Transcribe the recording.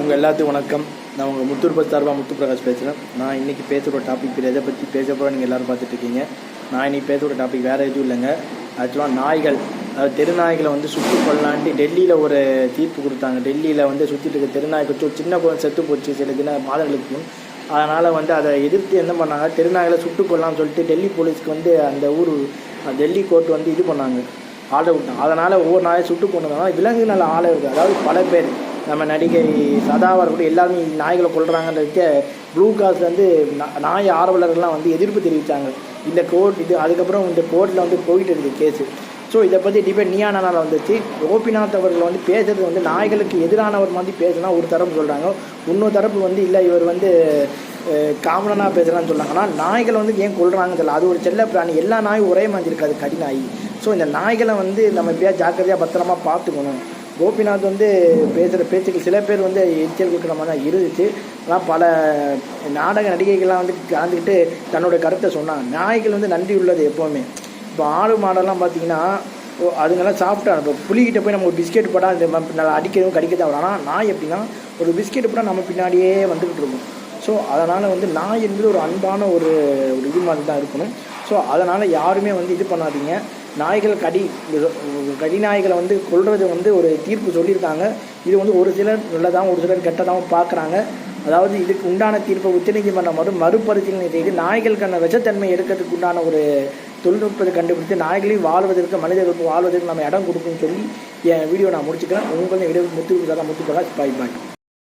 உங்கள் எல்லாத்துக்கும் வணக்கம். நான் உங்கள் முத்தூர் சார்பாக முத்துப்பிரகாஷ் பேசுகிறேன். நான் இன்றைக்கி பேசுகிற டாபிக் எதை பற்றி பேச போகிறோம் நீங்கள் எல்லோரும் பார்த்துட்ருக்கீங்க. நான் இன்றைக்கி பேசுகிற டாபிக் வேறு எதுவும் இல்லைங்க. ஆக்சுவலாக நாய்கள், அதாவது தெருநாய்களை வந்து சுற்றி கொள்ளலான்ட்டு டெல்லியில் ஒரு தீர்ப்பு கொடுத்தாங்க. டெல்லியில் வந்து சுற்றிட்டு இருக்க தெருநாய் பற்றி ஒரு சின்ன குழந்தை செத்து போச்சு சில மாதங்களுக்கு முன். அதனால் வந்து அதை எதிர்த்து என்ன பண்ணாங்க, தெருநாய்களை சுட்டு கொள்ளலாம்னு சொல்லிட்டு டெல்லி போலீஸ்க்கு வந்து அந்த ஊர் டெல்லி கோர்ட் வந்து இது பண்ணாங்க, ஆர்டர் விட்டாங்க. அதனால் ஒவ்வொரு நாயை சுட்டு கொண்டதுனால விலங்கு நல்ல ஆளை இருக்குது. அதாவது பல பேர் நம்ம நடிகை சதாவாக இருக்கட்டும் எல்லாருமே நாய்களை கொள்கிறாங்கன்றதுக்கு ப்ளூ காஸ்ட் வந்து நாய் ஆர்வலர்கள்லாம் வந்து எதிர்ப்பு தெரிவித்தாங்க. இந்த கோர்ட் இது அதுக்கப்புறம் இந்த கோர்ட்டில் வந்து போயிட்டு இருக்குது கேஸு. ஸோ இதை பற்றி டிபேட் நீயானால் வந்துச்சு. கோபிநாத் அவர்கள் வந்து பேசுகிறது வந்து நாய்களுக்கு எதிரானவர் மாதிரி பேசுனா ஒரு தரப்பு சொல்கிறாங்க, இன்னொரு தரப்பு வந்து இல்லை இவர் வந்து காமனாக பேசுகிறான்னு சொல்கிறாங்க. ஆனால் நாய்களை வந்து ஏன் கொள்கிறாங்கன்னு தெரியல. அது ஒரு செல்ல பிராணி, எல்லா நாயும் ஒரே மாதிரி இருக்காது, கடி நாய். ஸோ இந்த நாய்களை வந்து நம்ம எப்படியா ஜாக்கிரதையாக பத்திரமா பார்த்துக்கணும். கோபிநாத் வந்து பேசுகிற பேச்சுக்கு சில பேர் வந்து எச்சரிக்கை கொடுக்குற மாதிரி தான் இருந்துச்சு. ஆனால் பல நாடக நடிகைகள்லாம் வந்து கலந்துக்கிட்டு தன்னோட கருத்தை சொன்னாங்க. நாய்கள் வந்து நன்றி உள்ளது எப்போவுமே. இப்போ ஆடு மாடெல்லாம் பார்த்தீங்கன்னா அதுங்கெல்லாம் சாப்பிட்டா, இப்போ புலிகிட்ட போய் நம்ம ஒரு பிஸ்கெட் போட்டால் அது நல்லா அடிக்கிறதும் கடிக்கதான் வரும். ஆனால் நாய் எப்படின்னா ஒரு பிஸ்கெட் போட்டால் நம்ம பின்னாடியே வந்துக்கிட்டு இருக்கும். ஸோ அதனால் வந்து நாய் என்பது ஒரு அன்பான ஒரு இது மாதிரி தான் இருக்கணும். ஸோ அதனால் யாருமே வந்து இது பண்ணாதீங்க. நாய்கள் கடி நாய்களை வந்து கொள்வது வந்து ஒரு தீர்ப்பு சொல்லியிருக்காங்க. இது வந்து ஒரு சிலர் நல்லதாகவும் ஒரு சிலர் கெட்டதாகவும் பார்க்குறாங்க. அதாவது இதுக்கு உண்டான தீர்ப்பை உச்சநீதிமன்றம் மறுபரிசீலனை செய்து நாய்களுக்கான விஷத்தன்மை எடுக்கிறதுக்கு உண்டான ஒரு தொழில்நுட்பத்தை கண்டுபிடித்து நாய்களையும் வாழ்வதற்கு மனிதர்களுக்கு வாழ்வதற்கு நம்ம இடம் கொடுக்குன்னு சொல்லி என் வீடியோ நான் முடிச்சுக்கிறேன். உங்களுக்கு வீடியோ முத்துப்பிரகாஷ் பாய்.